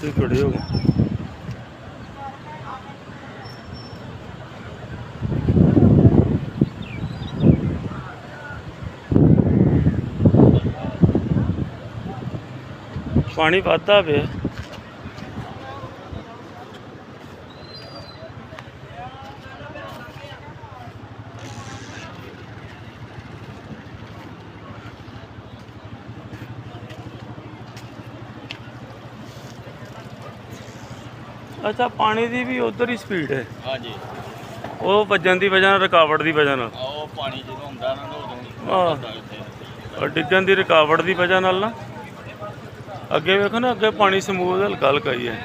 ਤੁਸੀਂ ਖੜੇ ਹੋ। पानी वाधा पे अच्छा पानी की भी उधर ही स्पीड है। हाँ जी वो वजन की वजह रुकावट की वजह पानी जो होंदा ना उदों डिगन की रुकावट की वजह ना अगे वेखो ना अगे पानी समूथ हल्का हल्का ही है।